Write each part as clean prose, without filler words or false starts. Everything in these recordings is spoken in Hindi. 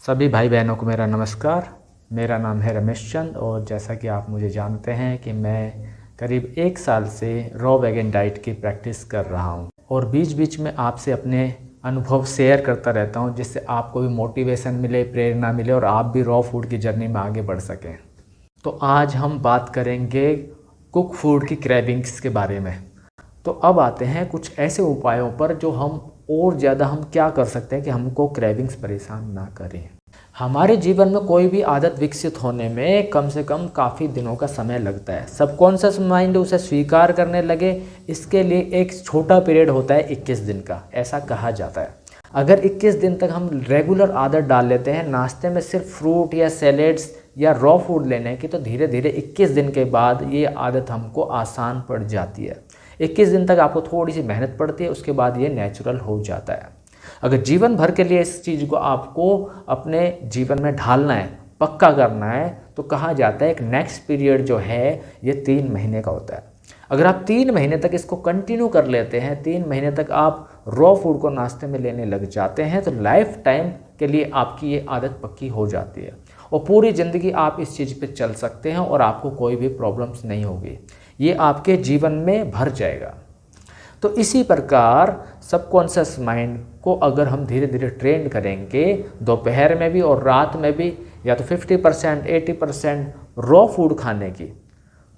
सभी भाई बहनों को मेरा नमस्कार। मेरा नाम है रमेश चंद और जैसा कि आप मुझे जानते हैं कि मैं करीब 1 साल से रॉ वेगन डाइट की प्रैक्टिस कर रहा हूं और बीच बीच में आपसे अपने अनुभव शेयर करता रहता हूं, जिससे आपको भी मोटिवेशन मिले, प्रेरणा मिले और आप भी रॉ फूड की जर्नी में आगे बढ़ सकें। तो आज हम बात करेंगे कुक फूड की क्रेविंग्स के बारे में। तो अब आते हैं कुछ ऐसे उपायों पर जो हम और ज़्यादा हम क्या कर सकते हैं कि हमको क्रेविंग्स परेशान ना करें। हमारे जीवन में कोई भी आदत विकसित होने में कम से कम काफ़ी दिनों का समय लगता है। सबकॉन्शियस माइंड उसे स्वीकार करने लगे, इसके लिए एक छोटा पीरियड होता है 21 दिन का, ऐसा कहा जाता है। अगर 21 दिन तक हम रेगुलर आदत डाल लेते हैं नाश्ते में सिर्फ फ्रूट या सैलेड्स या रॉ फूड लेने की, तो धीरे धीरे 21 दिन के बाद ये आदत हमको आसान पड़ जाती है। 21 दिन तक आपको थोड़ी सी मेहनत पड़ती है, उसके बाद ये नेचुरल हो जाता है। अगर जीवन भर के लिए इस चीज़ को आपको अपने जीवन में ढालना है, पक्का करना है, तो कहा जाता है एक नेक्स्ट पीरियड जो है ये 3 महीने का होता है। अगर आप 3 महीने तक इसको कंटिन्यू कर लेते हैं, 3 महीने तक आप रॉ फूड को नाश्ते में लेने लग जाते हैं, तो लाइफ टाइम के लिए आपकी ये आदत पक्की हो जाती है और पूरी ज़िंदगी आप इस चीज़ पे चल सकते हैं और आपको कोई भी प्रॉब्लम्स नहीं होगी। ये आपके जीवन में भर जाएगा। तो इसी प्रकार सबकॉन्शियस माइंड को अगर हम धीरे धीरे ट्रेन करेंगे, दोपहर में भी और रात में भी या तो 50% 80% रॉ फूड खाने की,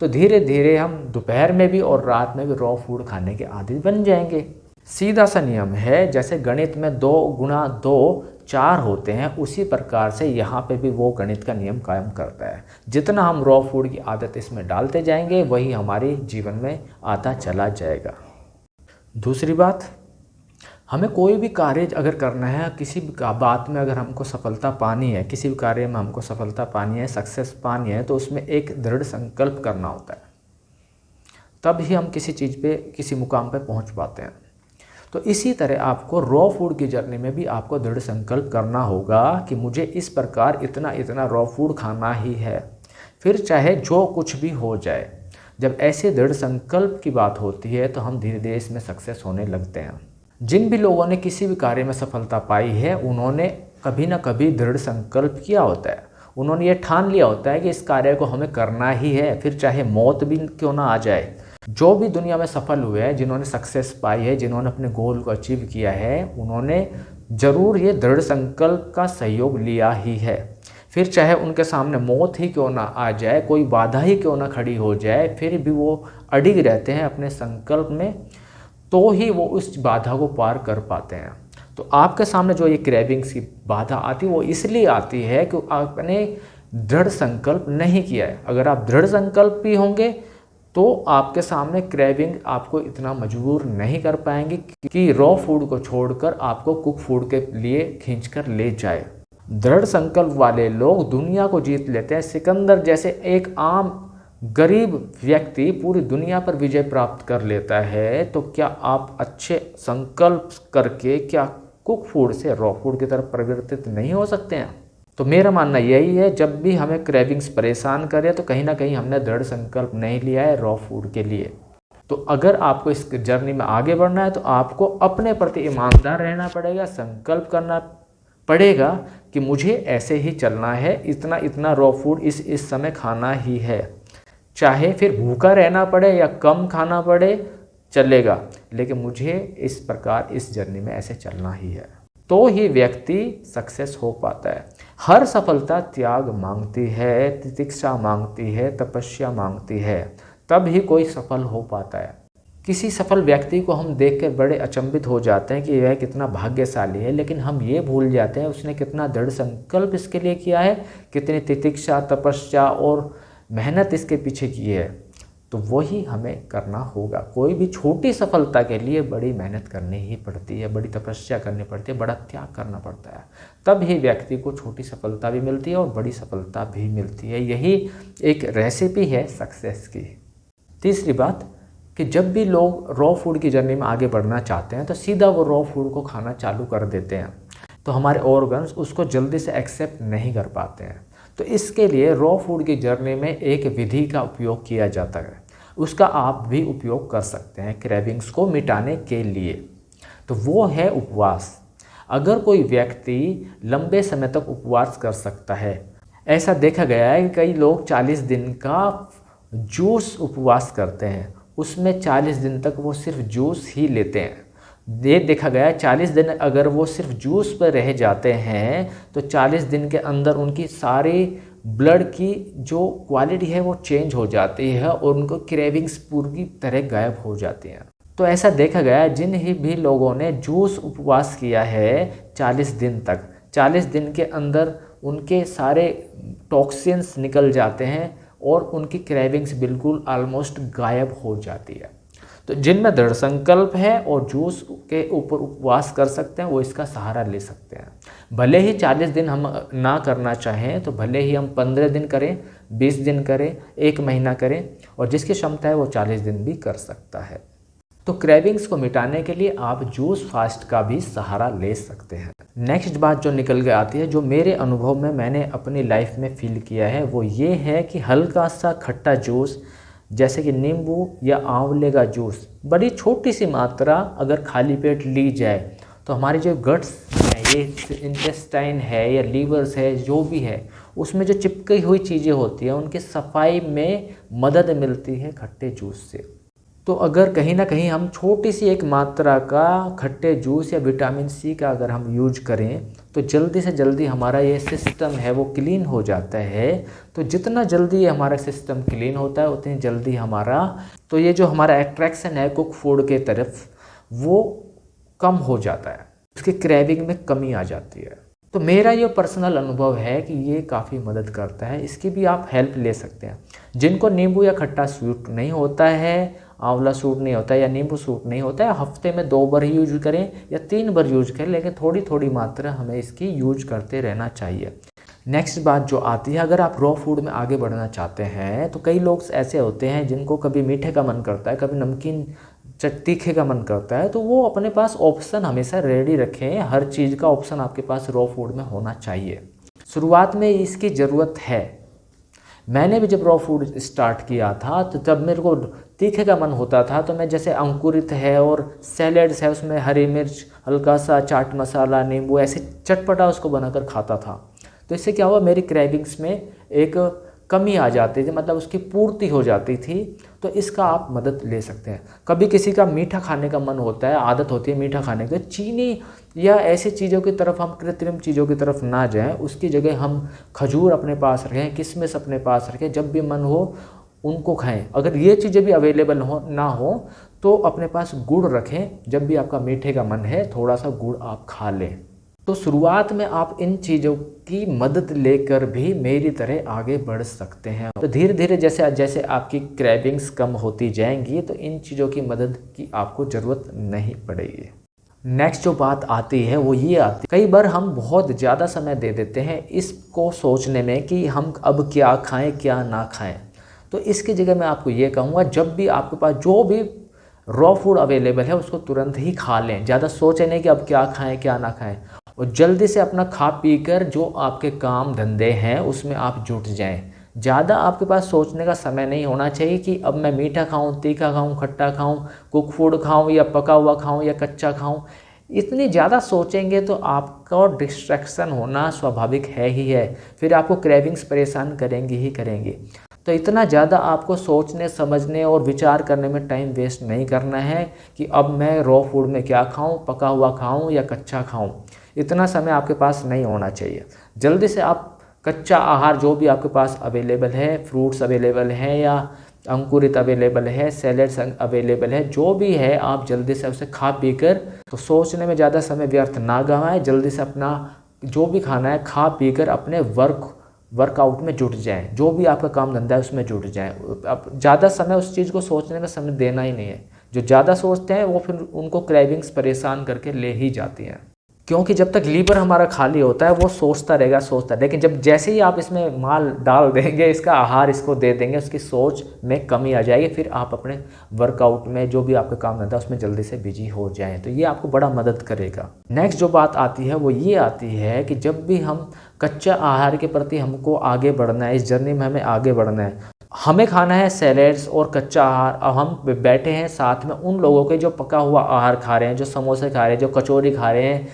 तो धीरे धीरे हम दोपहर में भी और रात में भी रॉ फूड खाने के आदी बन जाएंगे। सीधा सा नियम है, जैसे गणित में 2 गुणा 2 4 होते हैं, उसी प्रकार से यहाँ पे भी वो गणित का नियम कायम करता है। जितना हम रॉ फूड की आदत इसमें डालते जाएंगे वही हमारे जीवन में आता चला जाएगा। दूसरी बात, हमें कोई भी कार्य अगर करना है, किसी भी बात में अगर हमको सफलता पानी है, किसी भी कार्य में हमको सफलता पानी है, सक्सेस पानी है, तो उसमें एक दृढ़ संकल्प करना होता है। तब ही हम किसी चीज़ पे, किसी मुकाम पे पहुंच पाते हैं। तो इसी तरह आपको रॉ फूड की जर्नी में भी आपको दृढ़ संकल्प करना होगा कि मुझे इस प्रकार इतना इतना रॉ फूड खाना ही है, फिर चाहे जो कुछ भी हो जाए। जब ऐसे दृढ़ संकल्प की बात होती है तो हम धीरे धीरे इसमें सक्सेस होने लगते हैं। जिन भी लोगों ने किसी भी कार्य में सफलता पाई है, उन्होंने कभी ना कभी दृढ़ संकल्प किया होता है। उन्होंने ये ठान लिया होता है कि इस कार्य को हमें करना ही है, फिर चाहे मौत भी क्यों ना आ जाए। जो भी दुनिया में सफल हुए हैं, जिन्होंने सक्सेस पाई है, जिन्होंने अपने गोल को अचीव किया है, उन्होंने ज़रूर ये दृढ़ संकल्प का सहयोग लिया ही है। फिर चाहे उनके सामने मौत ही क्यों ना आ जाए, कोई बाधा ही क्यों ना खड़ी हो जाए, फिर भी वो अडिग रहते हैं अपने संकल्प में, तो ही वो उस बाधा को पार कर पाते हैं। तो आपके सामने जो ये क्रेविंग्स की बाधा आती है वो इसलिए आती है कि आपने दृढ़ संकल्प नहीं किया है। अगर आप दृढ़ संकल्प भी होंगे तो आपके सामने क्रेविंग आपको इतना मजबूर नहीं कर पाएंगे कि रॉ फूड को छोड़कर आपको कुक फूड के लिए खींचकर ले जाए। दृढ़ संकल्प वाले लोग दुनिया को जीत लेते हैं। सिकंदर जैसे एक आम गरीब व्यक्ति पूरी दुनिया पर विजय प्राप्त कर लेता है, तो क्या आप अच्छे संकल्प करके क्या कुक फूड से रॉ फूड की तरफ परिवर्तित नहीं हो सकते हैं? तो मेरा मानना यही है, जब भी हमें क्रेविंग्स परेशान करे तो कहीं ना कहीं हमने दृढ़ संकल्प नहीं लिया है रॉ फूड के लिए। तो अगर आपको इस जर्नी में आगे बढ़ना है तो आपको अपने प्रति ईमानदार रहना पड़ेगा, संकल्प करना पड़ेगा कि मुझे ऐसे ही चलना है, इतना इतना रॉ फूड इस समय खाना ही है। चाहे फिर भूखा रहना पड़े या कम खाना पड़े, चलेगा, लेकिन मुझे इस प्रकार इस जर्नी में ऐसे चलना ही है। तो ही व्यक्ति सक्सेस हो पाता है। हर सफलता त्याग मांगती है, तितिक्षा मांगती है, तपस्या मांगती है, तब ही कोई सफल हो पाता है। किसी सफल व्यक्ति को हम देखकर बड़े अचंभित हो जाते हैं कि वह कितना भाग्यशाली है, लेकिन हम ये भूल जाते हैं उसने कितना दृढ़ संकल्प इसके लिए किया है, कितनी तितिक्षा, तपस्या और मेहनत इसके पीछे की है। तो वही हमें करना होगा। कोई भी छोटी सफलता के लिए बड़ी मेहनत करनी ही पड़ती है, बड़ी तपस्या करनी पड़ती है, बड़ा त्याग करना पड़ता है, तब ही व्यक्ति को छोटी सफलता भी मिलती है और बड़ी सफलता भी मिलती है। यही एक रेसिपी है सक्सेस की। तीसरी बात कि जब भी लोग रॉ फूड की जर्नी में आगे बढ़ना चाहते हैं तो सीधा वो रॉ फूड को खाना चालू कर देते हैं, तो हमारे ऑर्गन्स उसको जल्दी से एक्सेप्ट नहीं कर पाते हैं। तो इसके लिए रॉ फूड की जर्नी में एक विधि का उपयोग किया जाता है, उसका आप भी उपयोग कर सकते हैं क्रेविंग्स को मिटाने के लिए। तो वो है उपवास। अगर कोई व्यक्ति लंबे समय तक उपवास कर सकता है, ऐसा देखा गया है कि कई लोग 40 दिन का जूस उपवास करते हैं, उसमें 40 दिन तक वो सिर्फ जूस ही लेते हैं। ये देखा गया है 40 दिन अगर वो सिर्फ जूस पर रह जाते हैं तो 40 दिन के अंदर उनकी सारी ब्लड की जो क्वालिटी है वो चेंज हो जाती है और उनको क्रेविंग्स पूरी तरह गायब हो जाती हैं। तो ऐसा देखा गया है जिन ही भी लोगों ने जूस उपवास किया है 40 दिन तक, 40 दिन के अंदर उनके सारे टॉक्सिन्स निकल जाते हैं और उनकी क्रेविंग्स बिल्कुल ऑलमोस्ट गायब हो जाती है। तो जिनमें दृढ़ संकल्प है और जूस के ऊपर उपवास कर सकते हैं वो इसका सहारा ले सकते हैं। भले ही 40 दिन हम ना करना चाहें तो भले ही हम 15 दिन करें, 20 दिन करें, 1 महीना करें, और जिसकी क्षमता है वो 40 दिन भी कर सकता है। तो क्रेविंग्स को मिटाने के लिए आप जूस फास्ट का भी सहारा ले सकते हैं। नेक्स्ट बात जो निकल के आती है, जो मेरे अनुभव में मैंने अपनी लाइफ में फील किया है, वो ये है कि हल्का सा खट्टा जूस जैसे कि नींबू या आंवले का जूस, बड़ी छोटी सी मात्रा अगर खाली पेट ली जाए तो हमारे जो गट्स हैं, ये इंटेस्टाइन है या लीवर्स है, जो भी है, उसमें जो चिपकी हुई चीज़ें होती हैं उनकी सफाई में मदद मिलती है खट्टे जूस से। तो अगर कहीं ना कहीं हम छोटी सी एक मात्रा का खट्टे जूस या विटामिन सी का अगर हम यूज करें तो जल्दी से जल्दी हमारा ये सिस्टम है वो क्लीन हो जाता है। तो जितना जल्दी ये हमारा सिस्टम क्लीन होता है उतनी जल्दी तो ये जो हमारा अट्रैक्शन है कुक फूड के तरफ वो कम हो जाता है, उसकी क्रेविंग में कमी आ जाती है। तो मेरा ये पर्सनल अनुभव है कि ये काफ़ी मदद करता है, इसकी भी आप हेल्प ले सकते हैं। जिनको नींबू या खट्टा सूट नहीं होता है, आंवला सूट नहीं होता है या नींबू सूट नहीं होता है, हफ्ते में 2 बार ही यूज करें या 3 बार यूज करें, लेकिन थोड़ी थोड़ी मात्रा हमें इसकी यूज करते रहना चाहिए। नेक्स्ट बात जो आती है, अगर आप रॉ फूड में आगे बढ़ना चाहते हैं तो कई लोग ऐसे होते हैं जिनको कभी मीठे का मन करता है, कभी नमकीन तीखे का मन करता है, तो वो अपने पास ऑप्शन हमेशा रेडी रखें। हर चीज़ का ऑप्शन आपके पास रॉ फूड में होना चाहिए। शुरुआत में इसकी ज़रूरत है। मैंने भी जब रॉ फूड स्टार्ट किया था तो जब मेरे को तीखे का मन होता था तो मैं जैसे अंकुरित है और सैलेड्स है उसमें हरी मिर्च, हल्का सा चाट मसाला, नींबू, ऐसे चटपटा उसको बनाकर खाता था। तो इससे क्या हुआ, मेरी क्रेविंग्स में एक कमी आ जाती थी, मतलब उसकी पूर्ति हो जाती थी। तो इसका आप मदद ले सकते हैं। कभी किसी का मीठा खाने का मन होता है, आदत होती है मीठा खाने की, तो चीनी या ऐसी चीज़ों की तरफ हम कृत्रिम चीज़ों की तरफ ना जाएं, उसकी जगह हम खजूर अपने पास रखें, किशमिश अपने पास रखें, जब भी मन हो उनको खाएं। अगर ये चीज़ें भी अवेलेबल ना हो तो अपने पास गुड़ रखें, जब भी आपका मीठे का मन है थोड़ा सा गुड़ आप खा लें। तो शुरुआत में आप इन चीज़ों की मदद लेकर भी मेरी तरह आगे बढ़ सकते हैं। तो धीरे धीरे जैसे जैसे आपकी क्रेविंग्स कम होती जाएंगी तो इन चीज़ों की मदद की आपको ज़रूरत नहीं पड़ेगी। नेक्स्ट जो बात आती है वो ये आती है, कई बार हम बहुत ज़्यादा समय दे देते हैं इसको सोचने में कि हम अब क्या खाएं क्या ना खाएं। तो इसकी जगह मैं आपको ये कहूँगा, जब भी आपके पास जो भी रॉ फूड अवेलेबल है उसको तुरंत ही खा लें। ज़्यादा सोचें नहीं कि अब क्या खाएं क्या ना खाएं, और जल्दी से अपना खा पी कर जो आपके काम धंधे हैं उसमें आप जुट जाएं। ज़्यादा आपके पास सोचने का समय नहीं होना चाहिए कि अब मैं मीठा खाऊं, तीखा खाऊं, खट्टा खाऊं, कुक फूड खाऊं या पका हुआ खाऊं या कच्चा खाऊं। इतनी ज़्यादा सोचेंगे तो आपका डिस्ट्रैक्शन होना स्वाभाविक है ही है, फिर आपको क्रेविंग्स परेशान करेंगी ही करेंगी। तो इतना ज़्यादा आपको सोचने समझने और विचार करने में टाइम वेस्ट नहीं करना है कि अब मैं रॉ फूड में क्या खाऊं, पका हुआ खाऊं या कच्चा खाऊं। इतना समय आपके पास नहीं होना चाहिए। जल्दी से आप कच्चा आहार जो भी आपके पास अवेलेबल है, फ्रूट्स अवेलेबल हैं या अंकुरित अवेलेबल है, सैलेड्स अवेलेबल है, जो भी है आप जल्दी से उसे खा पी कर, तो सोचने में ज़्यादा समय व्यर्थ ना गंवाएं। जल्दी से अपना जो भी खाना है खा पी कर अपने वर्कआउट में जुट जाएं, जो भी आपका काम धंधा है उसमें जुट जाएं। अब ज़्यादा समय उस चीज़ को सोचने में समय देना ही नहीं है। जो ज़्यादा सोचते हैं वो फिर उनको क्रेविंग्स परेशान करके ले ही जाती हैं, क्योंकि जब तक लीवर हमारा खाली होता है वो सोचता रहेगा, लेकिन जब जैसे ही आप इसमें माल डाल देंगे, इसका आहार इसको दे देंगे, उसकी सोच में कमी आ जाएगी, फिर आप अपने वर्कआउट में जो भी आपका काम रहता है उसमें जल्दी से बिजी हो जाएं। तो ये आपको बड़ा मदद करेगा। नेक्स्ट जो बात आती है वो ये आती है कि जब भी हम कच्चा आहार के प्रति हमको आगे बढ़ना है, इस जर्नी में हमें आगे बढ़ना है, हमें खाना है सैलेड्स और कच्चा आहार। अब हम बैठे हैं साथ में उन लोगों के जो पका हुआ आहार खा रहे हैं, जो समोसे खा रहे हैं, जो कचौरी खा रहे हैं,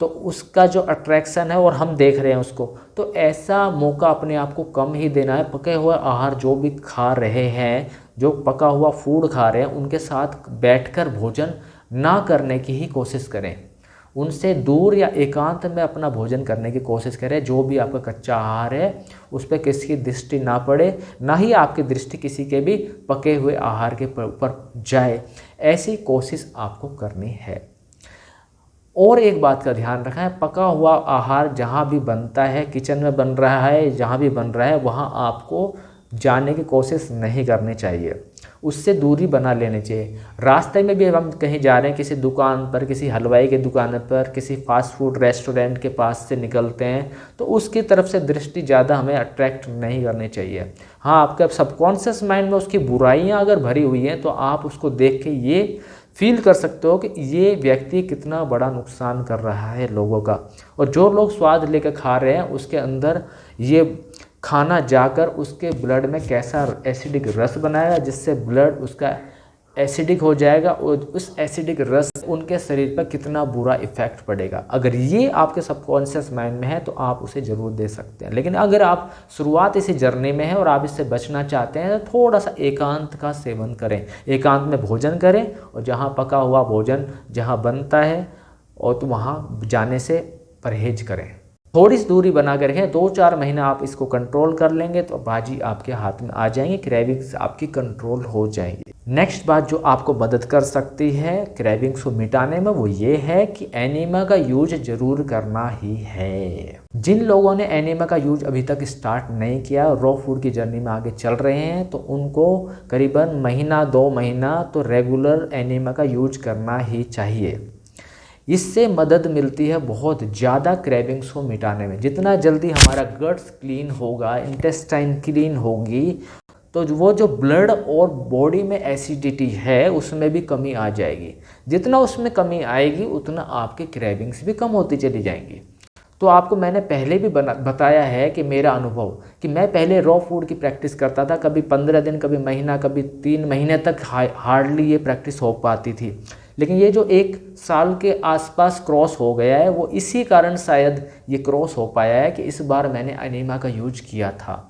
तो उसका जो अट्रैक्शन है और हम देख रहे हैं उसको, तो ऐसा मौका अपने आप को कम ही देना है। पके हुए आहार जो भी खा रहे हैं, जो पका हुआ फूड खा रहे हैं, उनके साथ बैठकर भोजन ना करने की ही कोशिश करें। उनसे दूर या एकांत में अपना भोजन करने की कोशिश करें। जो भी आपका कच्चा आहार है उस पर किसी की दृष्टि ना पड़े, ना ही आपकी दृष्टि किसी के भी पके हुए आहार के ऊपर जाए, ऐसी कोशिश आपको करनी है। और एक बात का ध्यान रखना है, पका हुआ आहार जहाँ भी बनता है, किचन में बन रहा है, जहाँ भी बन रहा है, वहाँ आपको जाने की कोशिश नहीं करनी चाहिए, उससे दूरी बना लेनी चाहिए। रास्ते में भी हम कहीं जा रहे हैं, किसी दुकान पर, किसी हलवाई की दुकान पर, किसी फास्ट फूड रेस्टोरेंट के पास से निकलते हैं, तो उसकी तरफ से दृष्टि ज़्यादा हमें अट्रैक्ट नहीं करनी चाहिए। हाँ, आपके सबकॉन्शियस माइंड में उसकी बुराइयाँ अगर भरी हुई हैं तो आप उसको देख के ये फील कर सकते हो कि ये व्यक्ति कितना बड़ा नुकसान कर रहा है लोगों का। और जो लोग स्वाद लेकर खा रहे हैं उसके अंदर ये खाना जाकर उसके ब्लड में कैसा एसिडिक रस बनाएगा, जिससे ब्लड उसका एसिडिक हो जाएगा और उस एसिडिक रस उनके शरीर पर कितना बुरा इफ़ेक्ट पड़ेगा। अगर ये आपके सबकॉन्शियस माइंड में है तो आप उसे ज़रूर दे सकते हैं। लेकिन अगर आप शुरुआत इसी जर्नी में है और आप इससे बचना चाहते हैं तो थोड़ा सा एकांत का सेवन करें, एकांत में भोजन करें, और जहाँ पका हुआ भोजन जहाँ बनता है और तो वहाँ जाने से परहेज करें। थोड़ी सी दूरी बना कर रखें। 2-4 महीना आप इसको कंट्रोल कर लेंगे तो बाजी आपके हाथ में आ जाएंगे, क्रेविंग्स आपकी कंट्रोल हो जाएंगी। नेक्स्ट बात जो आपको मदद कर सकती है क्रेविंग्स को मिटाने में, वो ये है कि एनीमा का यूज जरूर करना ही है। जिन लोगों ने एनीमा का यूज अभी तक स्टार्ट नहीं किया, रॉ फूड की जर्नी में आगे चल रहे हैं, तो उनको करीबन महीना 2 महीना तो रेगुलर एनीमा का यूज करना ही चाहिए। इससे मदद मिलती है बहुत ज़्यादा क्रेविंग्स को मिटाने में। जितना जल्दी हमारा गट्स क्लीन होगा, इंटेस्टाइन क्लीन होगी, तो वो जो ब्लड और बॉडी में एसिडिटी है उसमें भी कमी आ जाएगी। जितना उसमें कमी आएगी उतना आपके क्रेविंग्स भी कम होती चली जाएंगी। तो आपको मैंने पहले भी बताया है कि मेरा अनुभव कि मैं पहले रॉ फूड की प्रैक्टिस करता था, कभी 15 दिन, कभी महीना, कभी 3 महीने तक हार्डली ये प्रैक्टिस हो पाती थी। लेकिन ये जो 1 साल के आसपास क्रॉस हो गया है, वो इसी कारण शायद ये क्रॉस हो पाया है कि इस बार मैंने एनीमा का यूज किया था।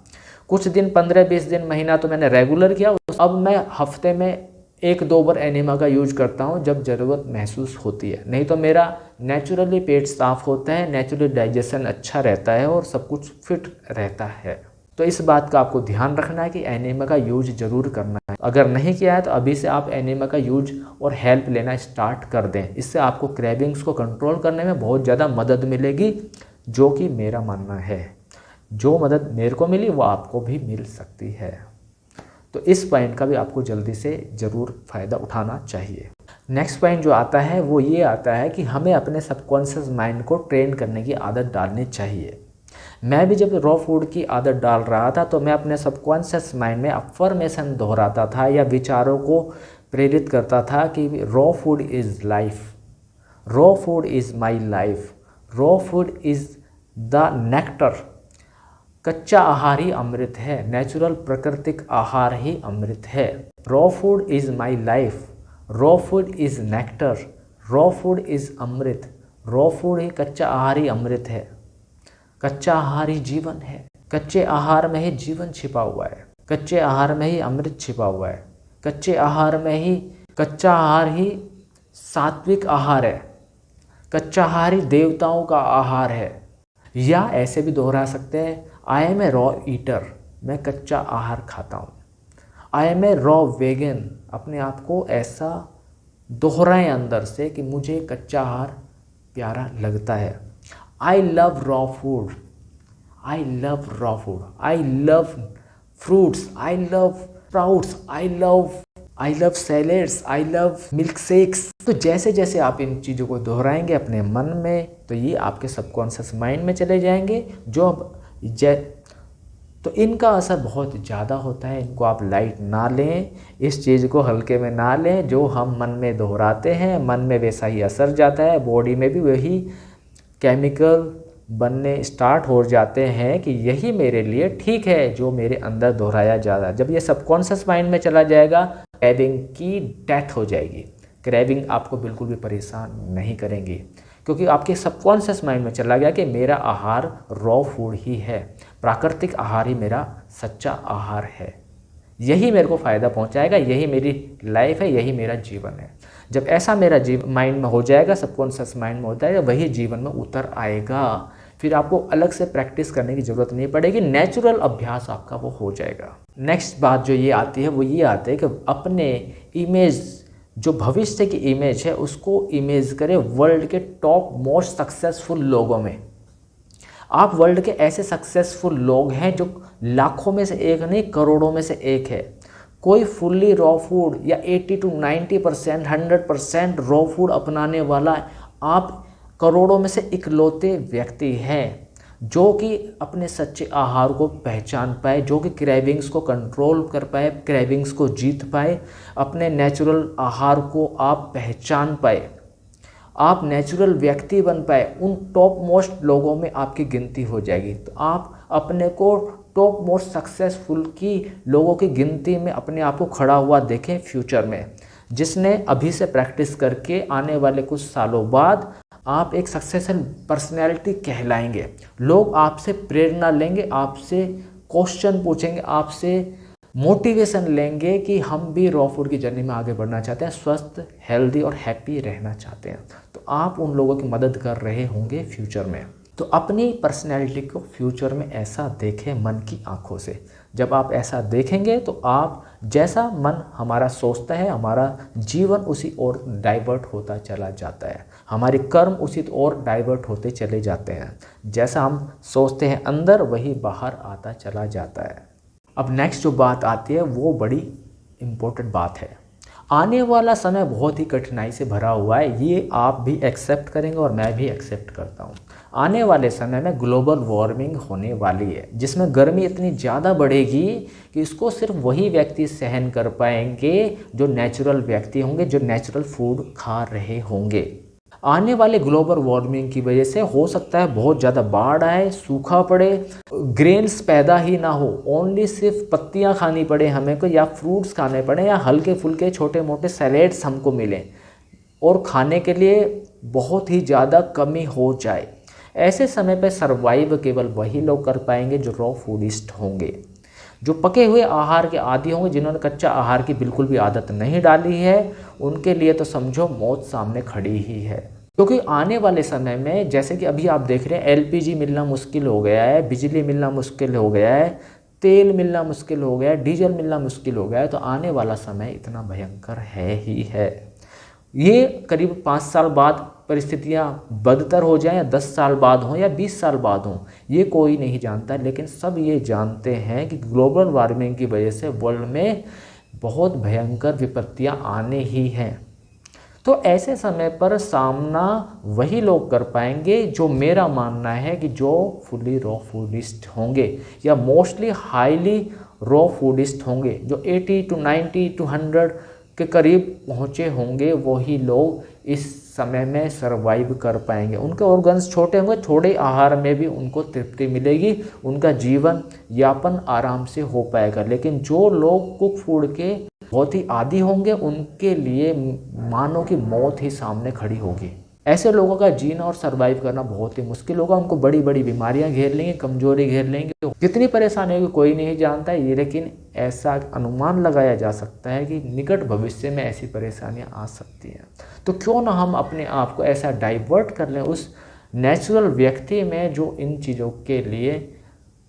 कुछ दिन 15-20 दिन, महीना तो मैंने रेगुलर किया। अब मैं हफ्ते में 1-2 बार एनीमा का यूज करता हूँ जब ज़रूरत महसूस होती है। नहीं तो मेरा नेचुरली पेट साफ होता है, नेचुरली डाइजेशन अच्छा रहता है और सब कुछ फिट रहता है। तो इस बात का आपको ध्यान रखना है कि एनीमा का यूज ज़रूर करना है। अगर नहीं किया है तो अभी से आप एनीमा का यूज और हेल्प लेना स्टार्ट कर दें। इससे आपको क्रेविंग्स को कंट्रोल करने में बहुत ज़्यादा मदद मिलेगी, जो कि मेरा मानना है। जो मदद मेरे को मिली वो आपको भी मिल सकती है। तो इस पॉइंट का भी आपको जल्दी से ज़रूर फ़ायदा उठाना चाहिए। नेक्स्ट पॉइंट जो आता है वो ये आता है कि हमें अपने सबकॉन्शियस माइंड को ट्रेन करने की आदत डालनी चाहिए। मैं भी जब रॉ फूड की आदत डाल रहा था तो मैं अपने सबकॉन्शियस माइंड में अफर्मेशन दोहराता था या विचारों को प्रेरित करता था कि raw food is life, raw food is my life, raw food is the nectar. कच्चा आहार ही अमृत है, नेचुरल प्राकृतिक आहार ही अमृत है। Raw food is my life, raw food is nectar, raw food is अमृत। रॉ फूड ही, कच्चा आहार ही अमृत है, कच्चा आहार ही जीवन है। कच्चे आहार में ही जीवन छिपा हुआ है, कच्चे आहार में ही अमृत छिपा हुआ है, कच्चे आहार में ही, कच्चा आहार ही सात्विक आहार है, कच्चा आहार ही देवताओं का आहार है। या ऐसे भी दोहरा सकते हैं, I am a raw eater, मैं कच्चा आहार खाता हूँ। I am a raw vegan, अपने आप को ऐसा दोहराएं अंदर से कि मुझे कच्चा आहार प्यारा लगता है। I love raw food, I love raw food, I love fruits, I love sprouts, I love salads, I love milk shakes. तो जैसे जैसे आप इन चीज़ों को दोहराएंगे अपने मन में, तो ये आपके सबकॉन्शियस माइंड में चले जाएंगे। तो इनका असर बहुत ज़्यादा होता है। इनको आप लाइट ना लें, इस चीज़ को हल्के में ना लें। जो हम मन में दोहराते हैं, मन में वैसा ही असर जाता है, बॉडी में भी वही केमिकल बनने स्टार्ट हो जाते हैं कि यही मेरे लिए ठीक है, जो मेरे अंदर दोहराया जा रहा है। जब ये सबकॉन्शियस माइंड में चला जाएगा, क्रेविंग की डेथ हो जाएगी। क्रेविंग आपको बिल्कुल भी परेशान नहीं करेंगी, क्योंकि आपके सबकॉन्शियस माइंड में चला गया कि मेरा आहार रॉ फूड ही है, प्राकृतिक आहार ही मेरा सच्चा आहार है, यही मेरे को फ़ायदा पहुंचाएगा, यही मेरी लाइफ है, यही मेरा जीवन है। जब ऐसा मेरा माइंड में हो जाएगा, सबकॉन्शियस माइंड में होता है, वही जीवन में उतर आएगा। फिर आपको अलग से प्रैक्टिस करने की ज़रूरत नहीं पड़ेगी, नेचुरल अभ्यास आपका वो हो जाएगा। नेक्स्ट बात जो ये आती है वो ये आती है कि अपने इमेज, जो भविष्य की इमेज है, उसको इमेज करें वर्ल्ड के टॉप मोस्ट सक्सेसफुल लोगों में। आप वर्ल्ड के ऐसे सक्सेसफुल लोग हैं जो लाखों में से एक नहीं, करोड़ों में से एक है। कोई फुल्ली रॉ फूड या 80 to 90%, 100% रॉ फूड अपनाने वाला आप करोड़ों में से इकलौते व्यक्ति हैं जो कि अपने सच्चे आहार को पहचान पाए, जो कि क्रेविंग्स को कंट्रोल कर पाए, क्रेविंग्स को जीत पाए, अपने नेचुरल आहार को आप पहचान पाए, आप नेचुरल व्यक्ति बन पाए। उन टॉप मोस्ट लोगों में आपकी गिनती हो जाएगी। तो आप अपने को टॉप मोस्ट सक्सेसफुल की लोगों की गिनती में अपने आप को खड़ा हुआ देखें फ्यूचर में, जिसने अभी से प्रैक्टिस करके आने वाले कुछ सालों बाद आप एक सक्सेसफुल पर्सनैलिटी कहलाएंगे। लोग आपसे प्रेरणा लेंगे, आपसे क्वेश्चन पूछेंगे, आपसे मोटिवेशन लेंगे कि हम भी रॉ फूड की जर्नी में आगे बढ़ना चाहते हैं, स्वस्थ, हेल्दी और हैप्पी रहना चाहते हैं। तो आप उन लोगों की मदद कर रहे होंगे फ्यूचर में। तो अपनी पर्सनैलिटी को फ्यूचर में ऐसा देखें मन की आंखों से। जब आप ऐसा देखेंगे तो आप जैसा मन हमारा सोचता है, हमारा जीवन उसी ओर डाइवर्ट होता चला जाता है, हमारे कर्म उसी ओर डाइवर्ट होते चले जाते हैं। जैसा हम सोचते हैं अंदर, वही बाहर आता चला जाता है। अब नेक्स्ट जो बात आती है वो बड़ी इम्पोर्टेंट बात है। आने वाला समय बहुत ही कठिनाई से भरा हुआ है, ये आप भी एक्सेप्ट करेंगे और मैं भी एक्सेप्ट करता हूँ। आने वाले समय में ग्लोबल वार्मिंग होने वाली है, जिसमें गर्मी इतनी ज़्यादा बढ़ेगी कि इसको सिर्फ वही व्यक्ति सहन कर पाएंगे जो नेचुरल व्यक्ति होंगे, जो नेचुरल फूड खा रहे होंगे। आने वाले ग्लोबल वार्मिंग की वजह से हो सकता है बहुत ज़्यादा बाढ़ आए, सूखा पड़े, ग्रेन्स पैदा ही ना हो, ओनली सिर्फ पत्तियां खानी पड़े हमें को, या फ्रूट्स खाने पड़े, या हल्के फुल्के छोटे मोटे सैलेड्स हमको मिलें और खाने के लिए बहुत ही ज़्यादा कमी हो जाए। ऐसे समय पर सर्वाइव केवल वही लोग कर पाएंगे जो रॉ फूडिस्ट होंगे, जो पके हुए आहार के आदी होंगे, जिन्होंने कच्चा आहार की बिल्कुल भी आदत नहीं डाली है। उनके लिए तो समझो मौत सामने खड़ी ही है। क्योंकि आने वाले समय में जैसे कि अभी आप देख रहे हैं एलपीजी मिलना मुश्किल हो गया है, बिजली मिलना मुश्किल हो गया है, तेल मिलना मुश्किल हो गया है, डीजल मिलना मुश्किल हो गया है। तो आने वाला समय इतना भयंकर है ही है। ये करीब 5 साल बाद परिस्थितियाँ बदतर हो जाएं, या 10 साल बाद हों या 20 साल बाद हों, ये कोई नहीं जानता। लेकिन सब ये जानते हैं कि ग्लोबल वार्मिंग की वजह से वर्ल्ड में बहुत भयंकर विपत्तियाँ आने ही हैं। तो ऐसे समय पर सामना वही लोग कर पाएंगे जो मेरा मानना है कि जो फुली रॉ फूडिस्ट होंगे, या मोस्टली हाईली रॉ फूडिस्ट होंगे, जो 80 to 90 to 100 के करीब पहुँचे होंगे, वही लोग इस समय में सर्वाइव कर पाएंगे। उनके ऑर्गन्स छोटे होंगे, थोड़े आहार में भी उनको तृप्ति मिलेगी, उनका जीवन यापन आराम से हो पाएगा। लेकिन जो लोग कुक फूड के बहुत ही आदी होंगे, उनके लिए मानो कि मौत ही सामने खड़ी होगी। ऐसे लोगों का जीना और सर्वाइव करना बहुत ही मुश्किल होगा। उनको बड़ी बड़ी बीमारियां घेर लेंगी, कमजोरी घेर लेंगे, कितनी परेशानी होगी कोई नहीं जानता है ये। लेकिन ऐसा अनुमान लगाया जा सकता है कि निकट भविष्य में ऐसी परेशानियां आ सकती हैं। तो क्यों ना हम अपने आप को ऐसा डाइवर्ट कर लें उस नेचुरल व्यक्ति में जो इन चीज़ों के लिए,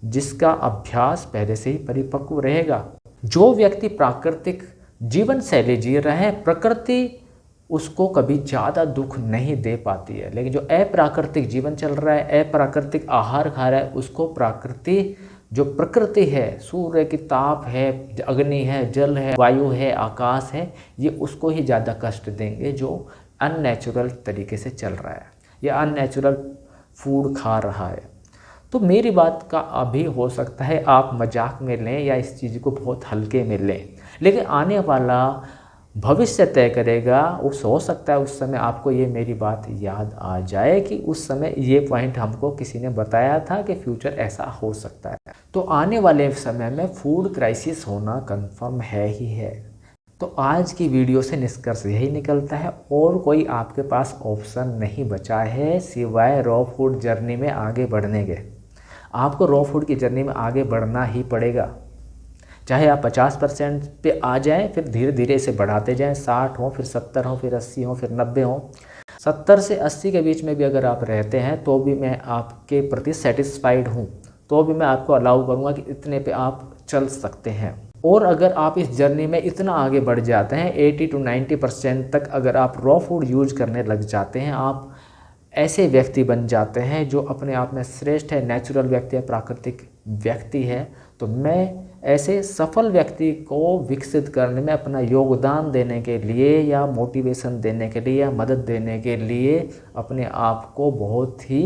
जिसका अभ्यास पहले से ही परिपक्व रहेगा। जो व्यक्ति प्राकृतिक जीवन शैली जी रहा है, प्रकृति उसको कभी ज़्यादा दुख नहीं दे पाती है। लेकिन जो अप्राकृतिक जीवन चल रहा है, अप्राकृतिक आहार खा रहा है, उसको प्रकृति, जो प्रकृति है, सूर्य की ताप है, अग्नि है, जल है, वायु है, आकाश है, ये उसको ही ज़्यादा कष्ट देंगे जो अननेचुरल तरीके से चल रहा है या अननेचुरल फूड खा रहा है। तो मेरी बात का अभी हो सकता है आप मजाक में लें या इस चीज़ को बहुत हल्के में लें, लेकिन आने वाला भविष्य तय करेगा। उस हो सकता है उस समय आपको ये मेरी बात याद आ जाए कि उस समय ये पॉइंट हमको किसी ने बताया था कि फ्यूचर ऐसा हो सकता है। तो आने वाले समय में फूड क्राइसिस होना कंफर्म है ही है। तो आज की वीडियो से निष्कर्ष यही निकलता है, और कोई आपके पास ऑप्शन नहीं बचा है सिवाय रॉ फूड जर्नी में आगे बढ़ने के। आपको रॉ फूड की जर्नी में आगे बढ़ना ही पड़ेगा। चाहे आप 50% पे आ जाएं, फिर धीरे धीरे इसे बढ़ाते जाएं, 60 हो, फिर 70 हो, फिर 80 हो, फिर 90 हो। 70 से 80 के बीच में भी अगर आप रहते हैं तो भी मैं आपके प्रति सेटिस्फाइड हूँ, तो भी मैं आपको अलाउ करूँगा कि इतने पे आप चल सकते हैं। और अगर आप इस जर्नी में इतना आगे बढ़ जाते हैं, 80 to 90% तक अगर आप रॉ फूड यूज करने लग जाते हैं, आप ऐसे व्यक्ति बन जाते हैं जो अपने आप में श्रेष्ठ है, नेचुरल व्यक्ति है, प्राकृतिक व्यक्ति है, तो मैं ऐसे सफल व्यक्ति को विकसित करने में अपना योगदान देने के लिए या मोटिवेशन देने के लिए या मदद देने के लिए अपने आप को बहुत ही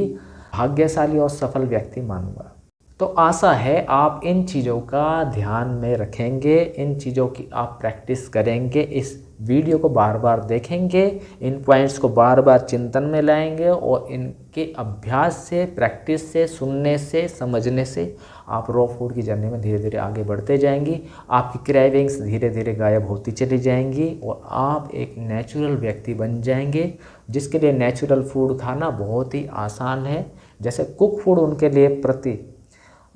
भाग्यशाली और सफल व्यक्ति मानूंगा। तो आशा है आप इन चीज़ों का ध्यान में रखेंगे, इन चीज़ों की आप प्रैक्टिस करेंगे, इस वीडियो को बार बार देखेंगे, इन पॉइंट्स को बार बार चिंतन में लाएंगे, और इनके अभ्यास से, प्रैक्टिस से, सुनने से, समझने से आप रॉ फूड की जर्नी में धीरे धीरे आगे बढ़ते जाएंगी। आपकी क्रेविंग्स धीरे धीरे गायब होती चली जाएंगी और आप एक नेचुरल व्यक्ति बन जाएंगे, जिसके लिए नेचुरल फूड खाना बहुत ही आसान है। जैसे कुक फूड उनके लिए प्रति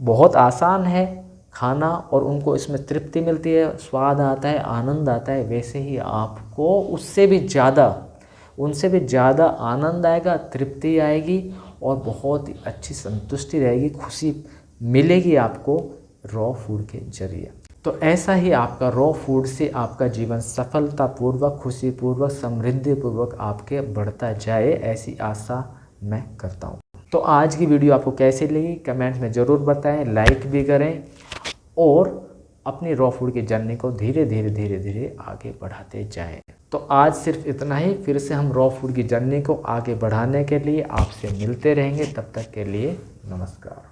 बहुत आसान है खाना और उनको इसमें तृप्ति मिलती है, स्वाद आता है, आनंद आता है, वैसे ही आपको उनसे भी ज़्यादा आनंद आएगा, तृप्ति आएगी और बहुत ही अच्छी संतुष्टि रहेगी, खुशी मिलेगी आपको रॉ फूड के जरिए। तो ऐसा ही आपका रॉ फूड से आपका जीवन सफलतापूर्वक, खुशीपूर्वक, समृद्धिपूर्वक आपके बढ़ता जाए, ऐसी आशा मैं करता हूँ। तो आज की वीडियो आपको कैसी लगी कमेंट्स में ज़रूर बताएं, लाइक भी करें और अपनी रॉ फूड की जर्नी को धीरे धीरे आगे बढ़ाते जाएं। तो आज सिर्फ इतना ही, फिर से हम रॉ फूड की जर्नी को आगे बढ़ाने के लिए आपसे मिलते रहेंगे। तब तक के लिए नमस्कार।